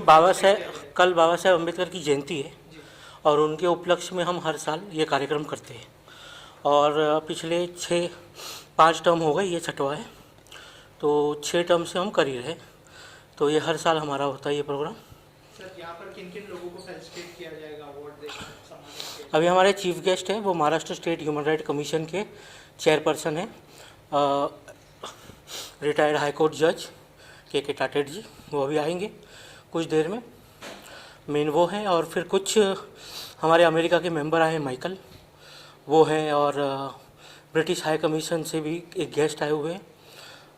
कल बाबा साहेब अम्बेडकर की जयंती है और उनके उपलक्ष्य में हम हर साल ये कार्यक्रम करते हैं और पिछले 5 टर्म हो गए, ये छठवा है। तो 6 टर्म से हम कर ही रहे, तो ये हर साल हमारा होता है ये प्रोग्राम। सर यहाँ पर किन किन लोगों को फेलिसिटेट किया जाएगा, अवार्ड देकर सम्मानित किया? अभी हमारे चीफ गेस्ट हैं, वो Maharashtra state human right commission के चेयरपर्सन हैं, रिटायर्ड हाई कोर्ट जज के टाटेट जी, वो अभी आएंगे कुछ देर में। मेन वो हैं और फिर कुछ हमारे अमेरिका के मेंबर आए हैं, माइकल वो हैं, और ब्रिटिश हाई कमीशन से भी एक गेस्ट आए हुए हैं,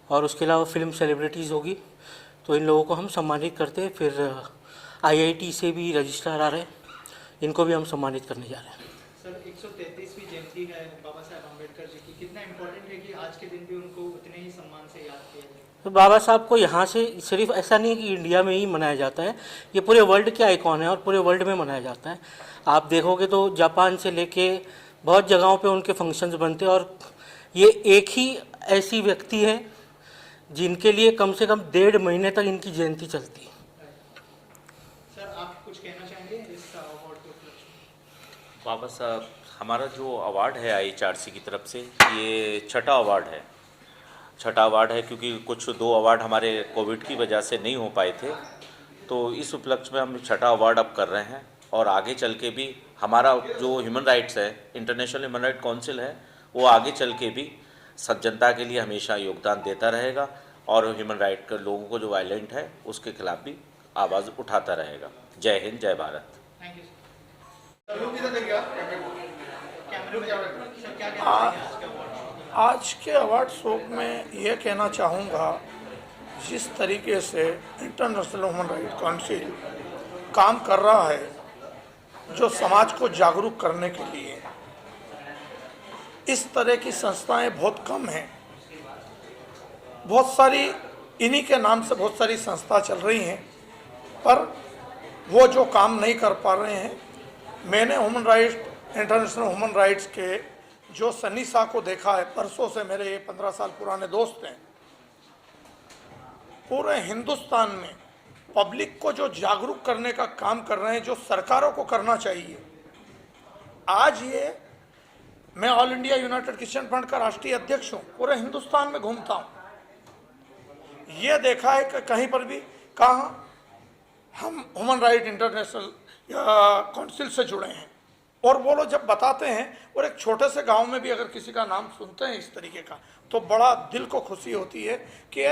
और उसके अलावा फिल्म सेलिब्रिटीज़ होगी, तो इन लोगों को हम सम्मानित करते हैं। फिर आईआईटी से भी रजिस्ट्रार आ रहे हैं, इनको भी हम सम्मानित करने जा रहे हैं। सर 133वीं जयंती है बाबा साहेब अम्बेडकर जी की, कितना इम्पोर्टेंट है कि आज के दिन भी उनको उतने ही सम्मान से याद किया जाए? तो बाबा साहब को यहाँ से सिर्फ ऐसा नहीं है कि इंडिया में ही मनाया जाता है, ये पूरे वर्ल्ड के आइकॉन है और पूरे वर्ल्ड में मनाया जाता है। आप देखोगे तो जापान से लेके बहुत जगहों पे उनके फंक्शंस बनते हैं, और ये एक ही ऐसी व्यक्ति है जिनके लिए कम से कम 1.5 महीने तक इनकी जयंती चलती है। सर आप कुछ कहना चाहेंगे इस अवार्ड के उपलक्ष्य में? बाबा साहब, हमारा जो अवार्ड है IHRC की तरफ से, ये छठा अवार्ड है क्योंकि कुछ 2 अवार्ड हमारे कोविड की वजह से नहीं हो पाए थे, तो इस उपलक्ष्य में हम छठा अवार्ड अब कर रहे हैं। और आगे चल के भी हमारा जो ह्यूमन राइट्स है, इंटरनेशनल ह्यूमन राइट काउंसिल है, वो आगे चल के भी सब जनता के लिए हमेशा योगदान देता रहेगा और ह्यूमन राइट के लोगों को जो वायलेंट है उसके खिलाफ भी आवाज़ उठाता रहेगा। जय हिंद, जय भारत। Thank you sir. आज के अवार्ड शो में यह कहना चाहूँगा, जिस तरीके से इंटरनेशनल ह्यूमन राइट काउंसिल काम कर रहा है, जो समाज को जागरूक करने के लिए, इस तरह की संस्थाएं बहुत कम हैं। बहुत सारी इन्हीं के नाम से बहुत सारी संस्था चल रही हैं, पर वो जो काम नहीं कर पा रहे हैं। मैंने इंटरनेशनल ह्यूमन राइट्स के जो सन्नी शाह को देखा है, परसों से मेरे ये 15 साल पुराने दोस्त हैं। पूरे हिंदुस्तान में पब्लिक को जो जागरूक करने का काम कर रहे हैं, जो सरकारों को करना चाहिए। आज ये मैं all India United Christian front का राष्ट्रीय अध्यक्ष हूँ, पूरे हिंदुस्तान में घूमता हूँ। ये देखा है कि कहीं पर भी कहाँ हम ह्यूमन राइट इंटरनेशनल काउंसिल से जुड़े हैं, और वो लोग जब बताते हैं, और एक छोटे से गांव में भी अगर किसी का नाम सुनते हैं इस तरीके का, तो बड़ा दिल को खुशी होती है कि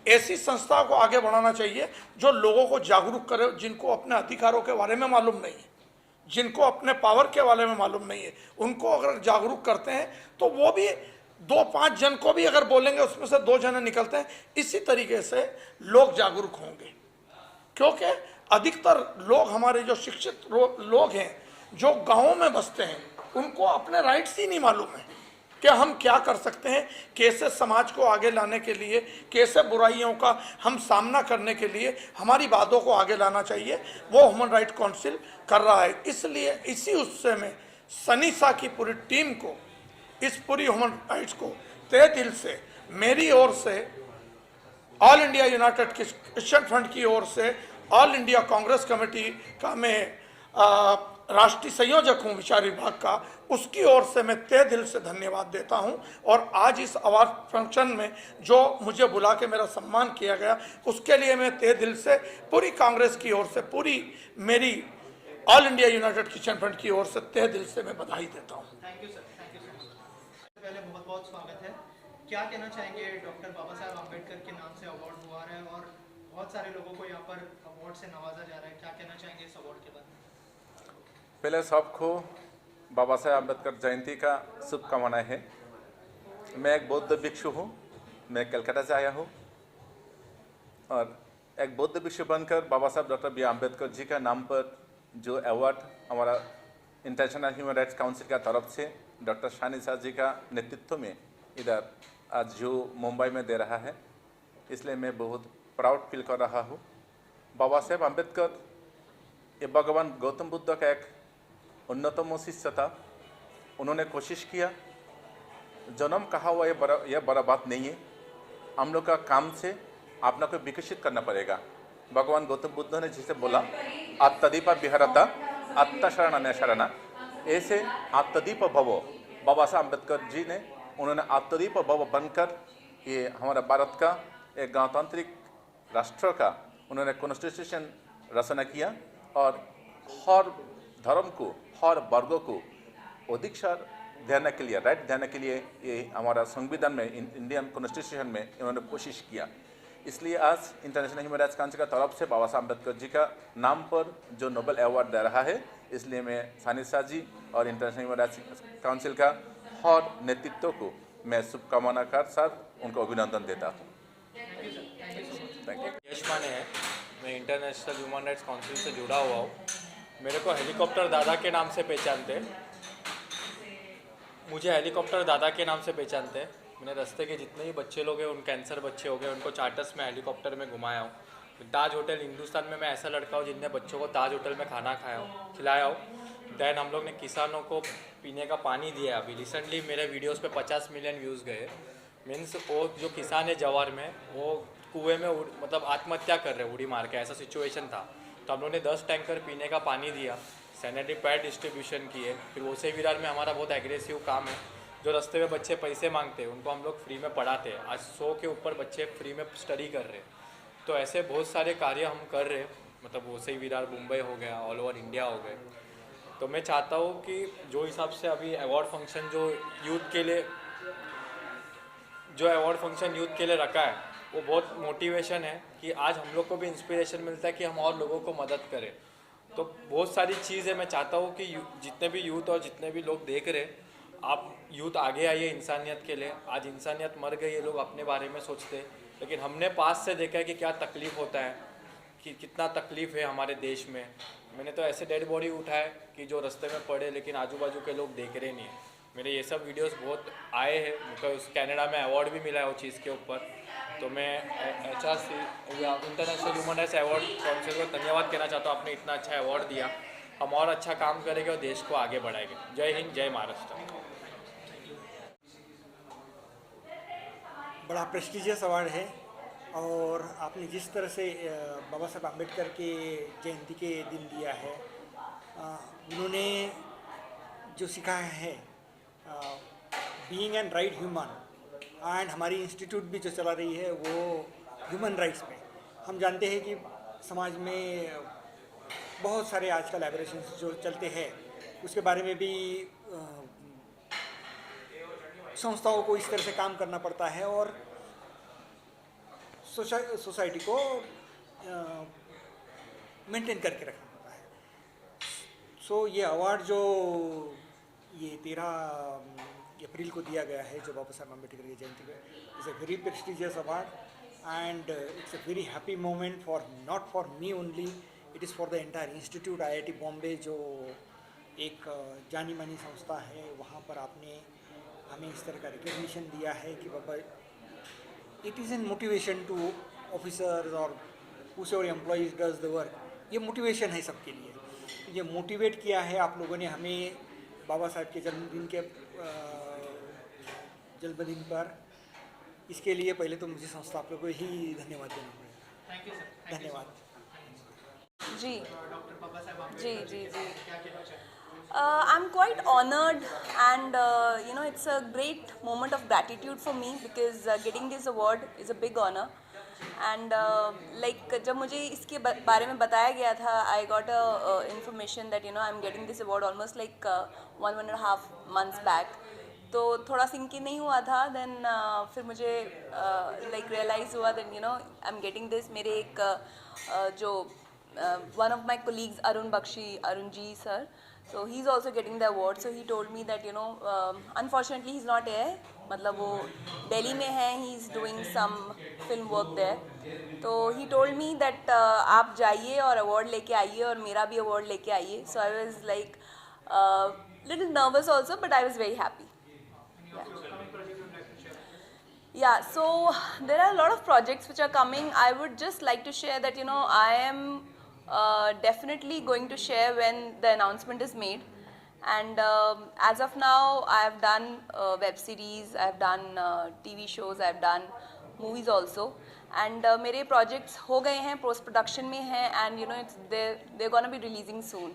ऐसी संस्था को आगे बढ़ाना चाहिए जो लोगों को जागरूक करे, जिनको अपने अधिकारों के बारे में मालूम नहीं है, जिनको अपने पावर के बारे में मालूम नहीं है। उनको अगर जागरूक करते हैं तो वो भी 2-5 जन को भी अगर बोलेंगे, उसमें से 2 जने निकलते हैं। इसी तरीके से लोग जागरूक होंगे, क्योंकि अधिकतर लोग हमारे जो शिक्षित लोग हैं, जो गाँवों में बसते हैं, उनको अपने राइट्स ही नहीं मालूम है कि हम क्या कर सकते हैं, कैसे समाज को आगे लाने के लिए, कैसे बुराइयों का हम सामना करने के लिए हमारी बातों को आगे लाना चाहिए। वो ह्यूमन राइट काउंसिल कर रहा है। इसलिए इसी उत्सव में सन्नी शाह की पूरी टीम को, इस पूरी ह्यूमन राइट्स को तहे दिल से, मेरी ओर से, all India United Christian front की ओर से, ऑल इंडिया कांग्रेस कमेटी का मैं राष्ट्रीय संयोजक हूँ विचार विभाग का, उसकी ओर से मैं तहे दिल से धन्यवाद देता हूँ। और आज इस अवार्ड फंक्शन में जो मुझे बुला के मेरा सम्मान किया गया, उसके लिए मैं तहे दिल से पूरी कांग्रेस की ओर से, पूरी मेरी all India United Christian front की ओर से तहे दिल से मैं बधाई देता हूँ। Thank you sir, thank you so much. पहले बहुत बहुत स्वागत है। क्या कहना चाहेंगे, डॉक्टर बाबा साहेब अम्बेडकर के नाम से अवार्ड हुआ है और बहुत सारे लोगों को यहाँ पर अवार्ड से नवाजा जा रहा है, क्या कहना चाहेंगे इस अवार्ड के बारे में? पहले सबको बाबा साहेब अम्बेडकर जयंती का शुभकामनाएं हैं। मैं एक बौद्ध भिक्षु हूँ, मैं कलकत्ता से आया हूँ, और एक बौद्ध भिक्षु बनकर बाबा साहब डॉक्टर बी आम्बेडकर जी का नाम पर जो अवार्ड हमारा इंटरनेशनल ह्यूमन राइट्स काउंसिल का तरफ से डॉक्टर सन्नी शाह जी का नेतृत्व में इधर आज जो मुंबई में दे रहा है, इसलिए मैं बहुत प्राउड फील कर रहा हूँ। बाबा साहेब अम्बेडकर ये भगवान गौतम बुद्ध का एक उन्नतम शिष्य था। उन्होंने कोशिश किया, जन्म कहा हुआ ये बड़ा बात नहीं है, हम लोग का काम से अपना को विकसित करना पड़ेगा। भगवान गौतम बुद्ध ने जिसे बोला आत्मदीप विहरता आत्मशरण न शरण, ऐसे आत्मदीप भव बाबा साहब अम्बेडकर जी ने, उन्होंने आत्मदीप भव बनकर ये हमारा भारत का एक गणतांत्रिक राष्ट्र का उन्होंने कॉन्स्टिट्यूशन रचना किया और हर धर्म को, हर वर्गों को अधिकार देने के लिए, राइट देने के लिए ये हमारा संविधान में, इंडियन कॉन्स्टिट्यूशन में इन्होंने कोशिश किया। इसलिए आज इंटरनेशनल ह्यूमन राइट्स काउंसिल का तरफ से बाबा साहब अम्बेडकर जी का नाम पर जो नोबेल अवार्ड दे रहा है, इसलिए मैं सानिद शाह जी और इंटरनेशनल ह्यूमन राइट्स काउंसिल का हर नेतृत्व को मैं शुभकामना के साथ उनको अभिनंदन देता हूँ। Thank you. यश माने है, मैं इंटरनेशनल ह्यूमन राइट्स काउंसिल से जुड़ा हुआ हूँ। मेरे को हेलीकॉप्टर दादा के नाम से पहचानते हैं, मुझे हेलीकॉप्टर दादा के नाम से पहचानते हैं। मैंने रास्ते के जितने भी बच्चे लोग हैं, उन कैंसर बच्चे हो गए, उनको चार्टर्स में हेलीकॉप्टर में घुमाया हूँ। ताज होटल हिंदुस्तान में मैं ऐसा लड़का हूँ जिनने बच्चों को ताज होटल में खाना खिलाया हूँ। दैन हम लोग ने किसानों को पीने का पानी दिया। अभी रिसेंटली मेरे वीडियोस पे 50 मिलियन व्यूज़ गए। मीन्स वो जो किसान है जवार में, वो कुएं में मतलब आत्महत्या कर रहे उड़ी मार के, ऐसा सिचुएशन था। तो हम लोग ने 10 टैंकर पीने का पानी दिया, सैनिटरी पैड डिस्ट्रीब्यूशन किए। फिर वैसे विरार में हमारा बहुत एग्रेसिव काम है, जो रास्ते में बच्चे पैसे मांगते हैं उनको हम लोग फ्री में पढ़ाते हैं। आज 100 के ऊपर बच्चे फ्री में स्टडी कर रहे हैं। तो ऐसे बहुत सारे कार्य हम कर रहे हैं, मतलब वैसे ही विरार मुंबई हो गया, ऑल ओवर इंडिया हो गए। तो मैं चाहता हूँ कि जो हिसाब से अभी अवार्ड फंक्शन जो यूथ के लिए रखा है, वो बहुत मोटिवेशन है कि आज हम लोग को भी इंस्पिरेशन मिलता है कि हम और लोगों को मदद करें। तो बहुत सारी चीज़ें मैं चाहता हूँ कि जितने भी यूथ और जितने भी लोग देख रहे हैं, आप यूथ आगे आइए इंसानियत के लिए। आज इंसानियत मर गई, ये लोग अपने बारे में सोचते हैं, लेकिन हमने पास से देखा है कि क्या तकलीफ़ होता है, कि कितना तकलीफ़ है हमारे देश में। मैंने तो ऐसे डेड बॉडी उठाए कि जो रास्ते में पड़े, लेकिन आजू बाजू के लोग देख रहे नहीं हैं। मेरे ये सब वीडियोस बहुत आए हैं, मुझको कनाडा में अवार्ड भी मिला है वो चीज़ के ऊपर। तो मैं HRC international human rights award council को धन्यवाद कहना चाहता हूँ, आपने इतना अच्छा अवार्ड दिया। हम और अच्छा काम करेंगे और देश को आगे बढ़ाएंगे। जय हिंद, जय महाराष्ट्र। बड़ा प्रेस्टिजियस अवार्ड है, और आपने जिस तरह से बाबा साहब अम्बेडकर के जयंती के दिन दिया है, उन्होंने जो सिखाया है being an right human, and हमारी इंस्टीट्यूट भी जो चला रही है वो ह्यूमन राइट्स पे। हम जानते हैं कि समाज में बहुत सारे आजकल एबरेशंस जो चलते हैं, उसके बारे में भी संस्थाओं को इस तरह से काम करना पड़ता है और सोसाइटी को मेंटेन करके रखना पड़ता है। सो ये अवार्ड जो ये 13 अप्रैल को दिया गया है, जो बाबा साहब अम्बेडकर की जयंती पे, is a very prestigious award, and it's a very happy moment for not for me only, it is for the entire institute. IIT Bombay जो एक जानी मानी संस्था है, वहाँ पर आपने हमें इस तरह का रिकग्निशन दिया है कि Baba it is an motivation to officers और whosoever employees does the work. ये मोटिवेशन है सबके लिए। ये मोटिवेट किया है आप लोगों ने हमें बाबा साहब के जन्मदिन पर। इसके लिए पहले तो मुझे संस्था आप लोगों को ही धन्यवाद देना पड़ेगा। Thank you sir. धन्यवाद। जी डॉक्टर बाबा साहब जी अम्बेडकर जी के जी क्या कहना चाहेंगे? I'm quite honored, and it's a great moment of gratitude for me because getting this award is a big honor. And जब मुझे इसके बारे में बताया गया था, I got a information that I'm getting this award almost like 1.5 months back. तो थोड़ा सिंक नहीं हुआ था। देन फिर मुझे रियलाइज़ हुआ दैट I'm getting this। मेरे एक जो one of my colleagues Arun Ji sir, so he's also getting the award. So he told me that unfortunately he's not here, मतलब वो दिल्ली में है, he is doing some film work there. तो he told me that आप जाइए और award लेके आइए और मेरा भी अवार्ड लेके आइए. So I was like little nervous also, but I was very happy. Yeah, so there are a lot of projects which are coming. I would just like to share that I am definitely going to share when the announcement is made. And as of now, I have done web series, I have done TV shows, I have done movies also. And मेरे projects हो गए हैं, post production में हैं, and you know it's they gonna be releasing soon.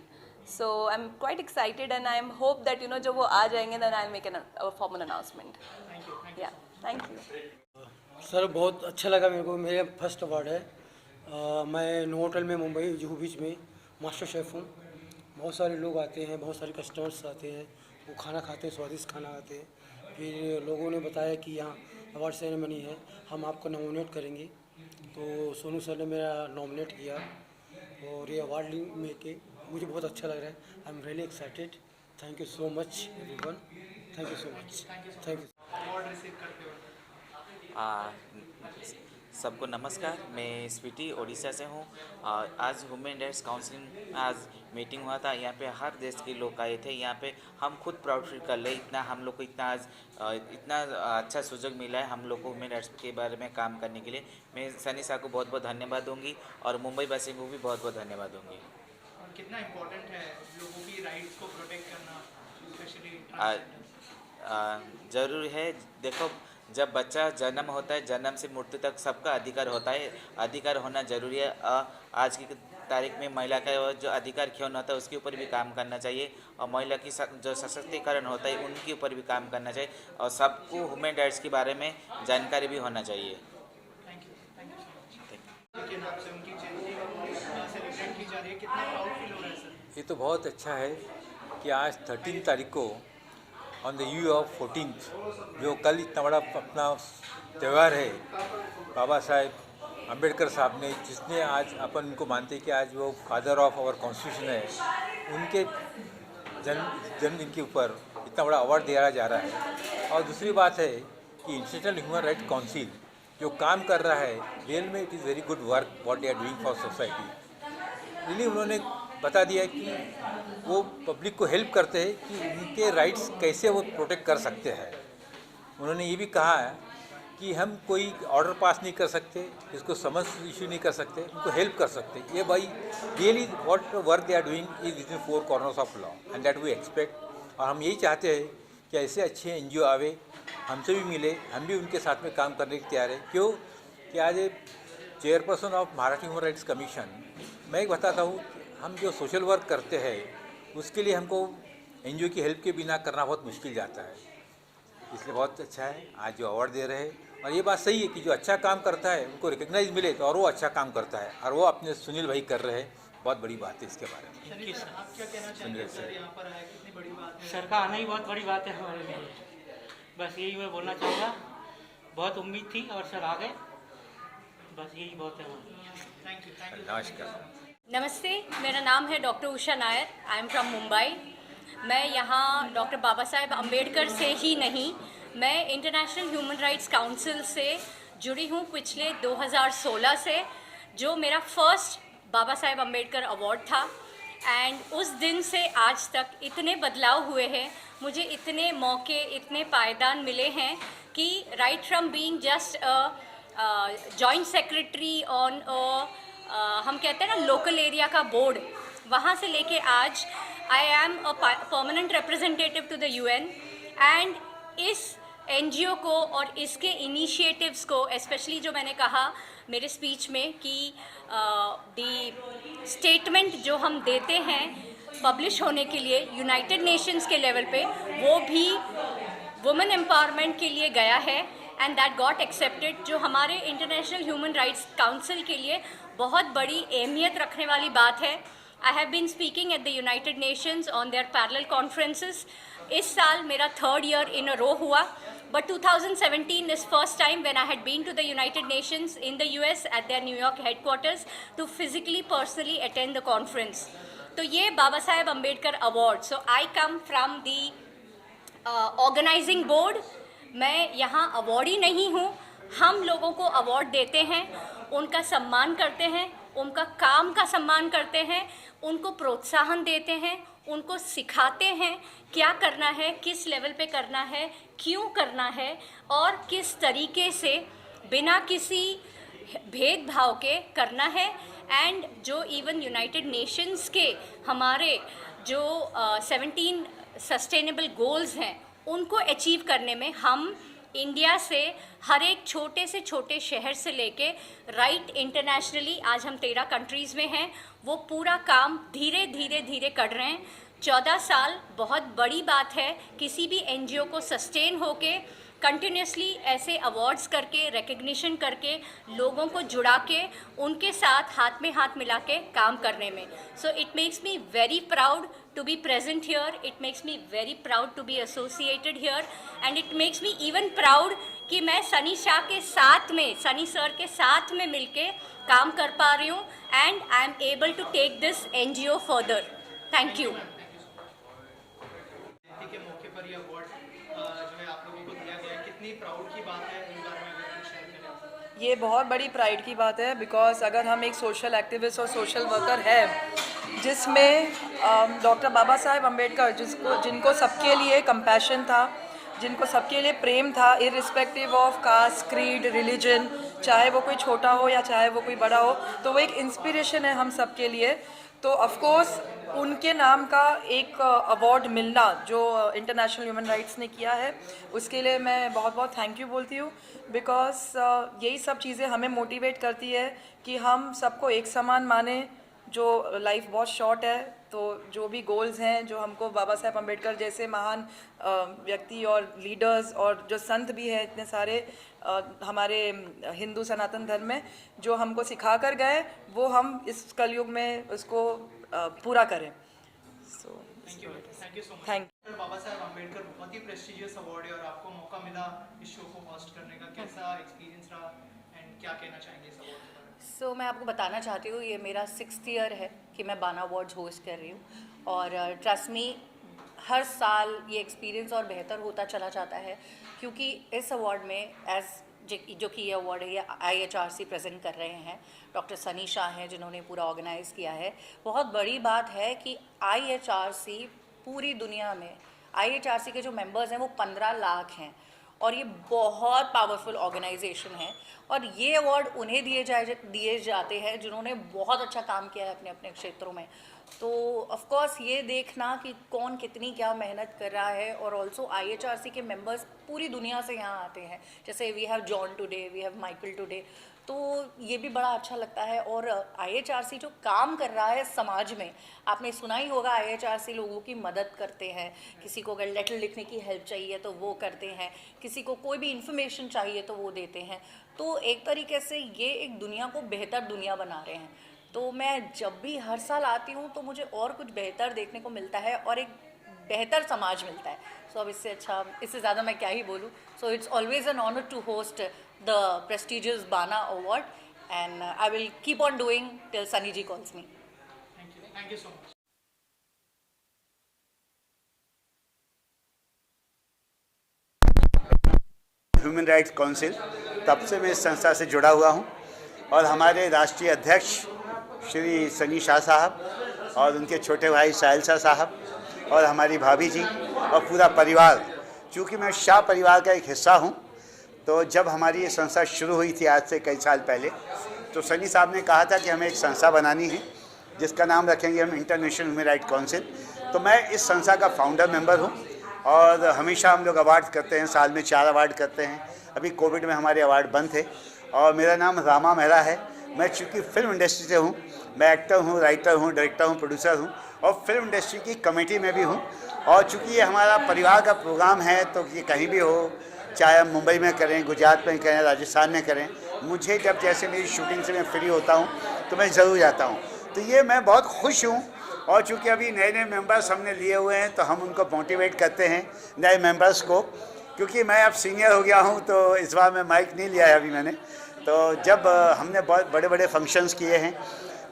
So I'm quite excited and I hope that you know जब वो आ जाएंगे then I'll make a formal announcement. Yeah, thank you. Sir बहुत अच्छा लगा मेरे को. मेरा फर्स्ट अवार्ड है. मैं नोवोटेल में मुंबई जुहू बीच में मास्टर शेफ़ हूँ. बहुत सारे लोग आते हैं, बहुत सारे कस्टमर्स आते हैं, वो खाना खाते हैं, स्वादिष्ट खाना खाते हैं. फिर लोगों ने बताया कि यहाँ अवार्ड सेरेमनी है, हम आपको नॉमिनेट करेंगे. तो सोनू सर ने मेरा नॉमिनेट किया और ये अवार्ड में के मुझे बहुत अच्छा लग रहा है. I am really excited. Thank you so much everyone. Thank you so much. Thank you. Award receive करते हो. सबको नमस्कार. मैं स्वीटी ओडिशा से हूँ. आज ह्यूमन राइट्स काउंसिल आज मीटिंग हुआ था. यहाँ पे हर देश के लोग आए थे. यहाँ पे हम खुद प्राउड फील कर ले, इतना हम लोग को इतना आज इतना अच्छा सुযোগ मिला है हम लोग को ह्यूमन राइट्स के बारे में काम करने के लिए. मैं सनी साहब को बहुत बहुत धन्यवाद दूंगी और मुंबई वासी को भी बहुत बहुत धन्यवाद दूंगी. और कितना इम्पोर्टेंट है लोगों की राइट्स को प्रोटेक्ट करना, स्पेशली ज़रूरी है. देखो, जब बच्चा जन्म होता है, जन्म से मृत्यु तक सबका अधिकार होता है. अधिकार होना ज़रूरी है. आज की तारीख में महिला का जो अधिकार क्यों होता है उसके ऊपर भी काम करना चाहिए और महिला की जो सशक्तिकरण होता है उनके ऊपर भी काम करना चाहिए और सबको ह्यूमन राइट्स के बारे में जानकारी भी होना चाहिए. ये तो बहुत अच्छा है कि आज 13 तारीख को on the eve of 14th जो कल इतना बड़ा अपना त्यौहार है, बाबा साहेब अम्बेडकर साहब ने, जिसने आज अपन उनको मानते कि आज वो फादर ऑफ आवर कॉन्स्टिट्यूशन है, उनके जन्मदिन के ऊपर इतना बड़ा अवार्ड दिया जा रहा है. और दूसरी बात है कि इंटरनेशनल ह्यूमन राइट्स काउंसिल जो काम कर रहा है, रियल में it is very good work what they are doing for society. Really उन्होंने बता दिया कि वो पब्लिक को हेल्प करते हैं कि उनके राइट्स कैसे वो प्रोटेक्ट कर सकते हैं. उन्होंने ये भी कहा है कि हम कोई ऑर्डर पास नहीं कर सकते, इसको समझ इशू नहीं कर सकते, उनको हेल्प कर सकते. ये भाई really what work they are doing is with in 4 corners of law and that we expect. और हम यही चाहते हैं कि ऐसे अच्छे NGO आवे, हमसे भी मिले, हम भी उनके साथ में काम करने के तैयार है. क्यों कि आज chairperson of Maharashtra human rights commission, मैं एक बताता हूँ, हम जो सोशल वर्क करते हैं उसके लिए हमको NGO की हेल्प के बिना करना बहुत मुश्किल जाता है. इसलिए बहुत अच्छा है आज जो अवार्ड दे रहे हैं. और ये बात सही है कि जो अच्छा काम करता है उनको रिकग्नाइज मिले तो और वो अच्छा काम करता है, और वो अपने सुनील भाई कर रहे हैं. बहुत बड़ी बात है इसके बारे में. आप क्या कहना चाहेंगे सर, यहाँ पर आए कितनी बड़ी बात है? सर का आना ही बहुत बड़ी बात है हमारे लिए. बस यही मैं बोलना चाहूँगा. बहुत उम्मीद थी और सर आ गए, बस यही बहुत है हमारे. Thank you. नमस्कार. नमस्ते, मेरा नाम है doctor Usha Nair. I am from Mumbai. मैं यहाँ डॉक्टर बाबा साहेब अम्बेडकर से ही नहीं, मैं इंटरनेशनल ह्यूमन राइट्स काउंसिल से जुड़ी हूँ पिछले 2016 से, जो मेरा फर्स्ट बाबा साहेब अम्बेडकर अवार्ड था. एंड उस दिन से आज तक इतने बदलाव हुए हैं, मुझे इतने मौके, इतने पायदान मिले हैं कि right from being just joint secretary on हम कहते हैं ना लोकल एरिया का बोर्ड, वहाँ से लेके आज I am a permanent representative to the UN. And इस NGO को और इसके इनिशिएटिव्स को, स्पेशली जो मैंने कहा मेरे स्पीच में कि दी स्टेटमेंट जो हम देते हैं पब्लिश होने के लिए यूनाइटेड नेशंस के लेवल पे, वो भी वुमेन एम्पावरमेंट के लिए गया है एंड दैट गॉट एक्सेप्टेड, जो हमारे इंटरनेशनल ह्यूमन राइट्स काउंसिल के लिए बहुत बड़ी अहमियत रखने वाली बात है. I have been speaking at the United Nations on their parallel conferences. इस साल मेरा 3rd ईयर इन अ रो हुआ, but 2017 is first time when I had been to the United Nations in the US at their New York headquarters to physically personally attend the conference. तो ये Baba Sahab Ambedkar award. So I come from the organizing board. मैं यहाँ awardee नहीं हूँ. हम लोगों को award देते हैं, उनका सम्मान करते हैं, उनका काम का सम्मान करते हैं, उनको प्रोत्साहन देते हैं, उनको सिखाते हैं क्या करना है, किस लेवल पे करना है, क्यों करना है और किस तरीके से बिना किसी भेदभाव के करना है. एंड जो इवन यूनाइटेड नेशंस के हमारे जो 17 सस्टेनेबल गोल्स हैं उनको अचीव करने में हम इंडिया से हर एक छोटे से छोटे शहर से लेके राइट इंटरनेशनली, आज हम 13 कंट्रीज़ में हैं, वो पूरा काम धीरे धीरे धीरे कर रहे हैं। 14 साल बहुत बड़ी बात है किसी भी एनजीओ को सस्टेन होके कंटिन्यूसली ऐसे अवार्ड्स करके, रिकग्निशन करके, लोगों को जुड़ा के, उनके साथ हाथ में हाथ मिला के काम करने में। So it makes me very proud to be present here, it makes me very proud to be associated here, and it makes me even proud कि मैं सनी शाह के साथ में, सनी सर के साथ में मिलके काम कर पा रही हूँ, and I am able to take this NGO further. Thank you. जयंती के मौके पर ये अवार्ड जो है आप लोगों को दिया गया है, कितनी प्राउड की बात है, इस बारे में अगर कुछ शेयर करें। ये बहुत बड़ी प्राइड की बात है, बिकॉज अगर हम एक सोशल एक्टिविस्ट और सोशल वर्कर है जिसमें डॉक्टर बाबा साहेब अम्बेडकर जिनको सबके लिए कंपैशन था, जिनको सबके लिए प्रेम था, irrespective of caste, creed, religion, चाहे वो कोई छोटा हो या चाहे वो कोई बड़ा हो, तो वो एक इंस्पिरेशन है हम सबके लिए। तो ऑफ कोर्स उनके नाम का एक अवार्ड मिलना जो इंटरनेशनल ह्यूमन राइट्स ने किया है, उसके लिए मैं बहुत बहुत थैंक यू बोलती हूँ, बिकॉज यही सब चीज़ें हमें मोटिवेट करती है कि हम सबको एक समान माने। जो लाइफ बहुत शॉर्ट है, तो जो भी गोल्स हैं, जो हमको बाबा साहेब अम्बेडकर जैसे महान व्यक्ति और लीडर्स और जो संत भी हैं इतने सारे हमारे हिंदू सनातन धर्म में, जो हमको सिखा कर गए, वो हम इस कलयुग में उसको पूरा करें। So thank you so much. Thank doctor Baba Sahab Ambedkar बहुत ही प्रेस्टिजियस अवार्ड है और आपको मौका मिला इस शो को होस्ट करने का, कैसा एक्सपीरियंस रहा एंड क्या कहना चाहेंगे इस अवार्ड के बारे में? सो मैं आपको बताना चाहती हूँ, ये मेरा 6th ईयर है कि मैं बाना अवार्ड्स होस्ट कर रही हूँ, और ट्रस्ट मी हर साल ये एक्सपीरियंस और बेहतर होता चला जाता है, क्योंकि इस अवार्ड में जो कि ये अवार्ड है ये IHRC प्रेजेंट कर रहे हैं, डॉक्टर सनी शाह हैं जिन्होंने पूरा ऑर्गेनाइज़ किया है। बहुत बड़ी बात है कि IHRC पूरी दुनिया में, IHRC के जो मेंबर्स हैं वो 15 लाख हैं, और ये बहुत पावरफुल ऑर्गेनाइजेशन है, और ये अवार्ड उन्हें दिए जाते हैं जिन्होंने बहुत अच्छा काम किया है अपने अपने क्षेत्रों में। तो ऑफ कोर्स ये देखना कि कौन कितनी क्या मेहनत कर रहा है, और ऑल्सो IHRC के मेंबर्स पूरी दुनिया से यहाँ आते हैं, जैसे we have John today, we have Michael today, तो ये भी बड़ा अच्छा लगता है। और IHRC जो काम कर रहा है समाज में, आपने सुना ही होगा, IHRC लोगों की मदद करते हैं, किसी को अगर लेटर लिखने की हेल्प चाहिए तो वो करते हैं, किसी को कोई भी इन्फॉर्मेशन चाहिए तो वो देते हैं। तो एक तरीके से ये एक दुनिया को बेहतर दुनिया बना रहे हैं। तो मैं जब भी हर साल आती हूँ तो मुझे और कुछ बेहतर देखने को मिलता है और एक बेहतर समाज मिलता है। सो अब इससे अच्छा, इससे ज़्यादा मैं क्या ही बोलूँ। So it's always an honour to host the prestigious बाना award, and I will keep on doing till Sunny ji calls me. Thank you so much. Human rights council, तब से मैं इस संस्था से जुड़ा हुआ हूं, और हमारे राष्ट्रीय अध्यक्ष श्री सनी शाह साहब और उनके छोटे भाई साहिल शाह साहब और हमारी भाभी जी और पूरा परिवार, चूँकि मैं शाह परिवार का एक हिस्सा हूं, तो जब हमारी ये संस्था शुरू हुई थी आज से कई साल पहले, तो सनी साहब ने कहा था कि हमें एक संस्था बनानी है जिसका नाम रखेंगे हम इंटरनेशनल ह्यूमन राइट्स काउंसिल। तो मैं इस संस्था का फाउंडर मेंबर हूँ, और हमेशा हम लोग अवार्ड करते हैं, साल में 4 अवार्ड करते हैं। अभी कोविड में हमारे अवार्ड बंद थे। और मेरा नाम रामा मेहरा है। मैं चूँकि फिल्म इंडस्ट्री से हूँ, मैं एक्टर हूँ, राइटर हूँ, डायरेक्टर हूँ, प्रोड्यूसर हूँ, और फिल्म इंडस्ट्री की कमेटी में भी हूँ। और चूँकि ये हमारा परिवार का प्रोग्राम है, तो ये कहीं भी हो, चाहे हम मुंबई में करें, गुजरात में करें, राजस्थान में करें, मुझे जब जैसे मेरी शूटिंग से मैं फ्री होता हूँ तो मैं ज़रूर जाता हूँ। तो ये मैं बहुत खुश हूँ। और चूँकि अभी नए नए मेंबर्स हमने लिए हुए हैं, तो हम उनको मोटिवेट करते हैं नए मेंबर्स को, क्योंकि मैं अब सीनियर हो गया हूँ, तो इस बार मैं माइक नहीं लिया है अभी मैंने। तो जब हमने बहुत बड़े बड़े फंक्शंस किए हैं,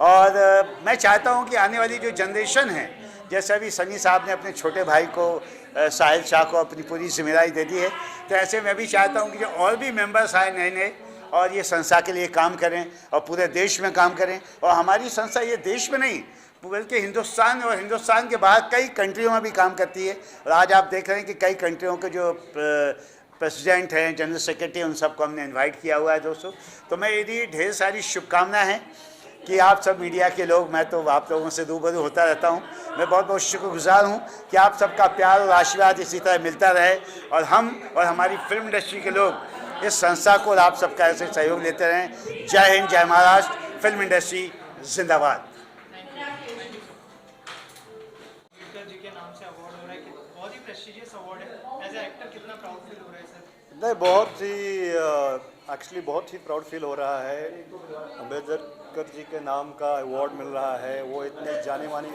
और मैं चाहता हूँ कि आने वाली जो जनरेशन है, जैसे अभी सनी साहब ने अपने छोटे भाई को, साहिल शाह को अपनी पूरी जिम्मेदारी दे दी है, तो ऐसे मैं भी चाहता हूँ कि जो और भी मेंबर्स आए नए नए, और ये संस्था के लिए काम करें और पूरे देश में काम करें। और हमारी संस्था ये देश में नहीं बल्कि हिंदुस्तान और हिंदुस्तान के बाहर कई कंट्रियों में भी काम करती है। और आज आप देख रहे हैं कि कई कंट्रियों के जो प्रेसिडेंट हैं, जनरल सेक्रेटरी, उन सबको हमने इनवाइट किया हुआ है दोस्तों। तो मैं यदि ढेर सारी शुभकामनाएं हैं कि आप सब मीडिया के लोग, मैं तो आप लोगों से रूबरू होता रहता हूं, मैं बहुत बहुत शुक्रगुजार हूं कि आप सबका प्यार और आशीर्वाद इसी तरह मिलता रहे और हम और हमारी फिल्म इंडस्ट्री के लोग इस संस्था को और आप सबका ऐसे सहयोग लेते रहें। जय हिंद, जय महाराष्ट्र, फिल्म इंडस्ट्री जिंदाबाद। अम्बेडकर जी के नाम से अवार्ड हो रहा है, बहुत ही प्रेस्टिजियस अवार्ड है। एज ए एक्टर कितना प्राउड फील हो रहा है सर? नहीं, बहुत ही एक्चुअली बहुत ही प्राउड फील हो रहा है। अम्बेडकर जी के नाम का अवार्ड मिल रहा है। वो इतने जाने मानी,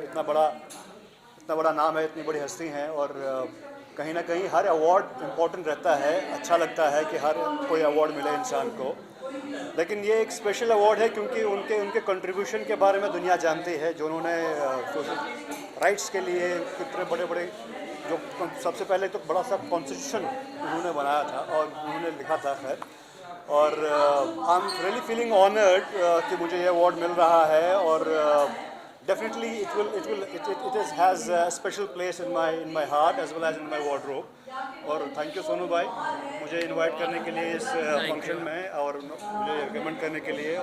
इतना बड़ा नाम है, इतनी बड़ी हस्ती हैं और कहीं ना कहीं हर अवार्ड इम्पोर्टेंट रहता है। अच्छा लगता है कि हर कोई अवार्ड मिले इंसान को, लेकिन ये एक स्पेशल अवार्ड है क्योंकि उनके कंट्रीब्यूशन के बारे में दुनिया जानती है, जो उन्होंने सोशल राइट्स के लिए कितने बड़े जो सबसे पहले तो बड़ा सा कॉन्स्टिट्यूशन उन्होंने बनाया था और उन्होंने लिखा था खैर। और I am really feeling honoured कि मुझे ये अवार्ड मिल रहा है और definitely it has a special place in my heart as well as in my wardrobe। और थैंक यू सोनू भाई मुझे इनवाइट करने के लिए इस फंक्शन में और मुझे रिकमेंड करने के लिए।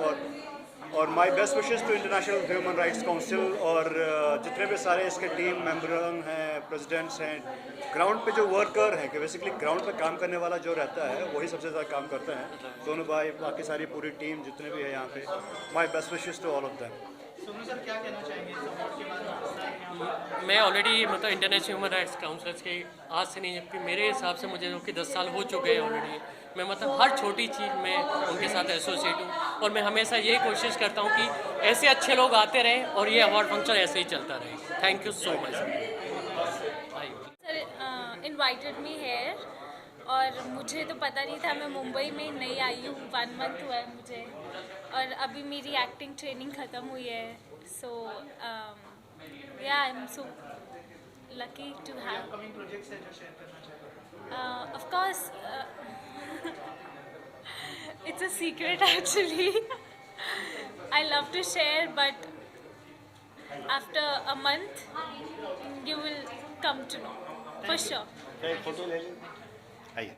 और my best wishes to international human rights council और जितने भी सारे इसके टीम मेंबर हैं, प्रेसिडेंट्स हैं, ग्राउंड पे जो वर्कर हैं कि बेसिकली ग्राउंड पे काम करने वाला जो रहता है वही सबसे ज़्यादा काम करते हैं। सोनू भाई, बाकी सारी पूरी टीम जितने भी है यहाँ पे, my best wishes to all of them. Sonu sir क्या कहना चाहेंगे इस अवार्ड के बारे में? मैं ऑलरेडी मतलब इंटरनेशनल ह्यूमन राइट्स काउंसिल्स के आज से नहीं, जबकि मेरे हिसाब से मुझे जो कि 10 साल हो चुके हैं ऑलरेडी। मैं मतलब हर छोटी चीज़ में उनके साथ एसोसिएट हूँ और मैं हमेशा यही कोशिश करता हूँ कि ऐसे अच्छे लोग आते रहें और ये अवार्ड फंक्शन ऐसे ही चलता रहे। Thank you so much sir. Invited me here और मुझे तो पता नहीं था, मैं मुंबई में नई आई हूँ, 1 मंथ हुआ है मुझे और अभी मेरी एक्टिंग ट्रेनिंग ख़त्म हुई है। So yeah I am so lucky to have upcoming projects है जो शेयर करना चाहेंगे? Of course it's a secret actually। I love to share but after a month you will come to know for sure। Photo ले लें। आइए।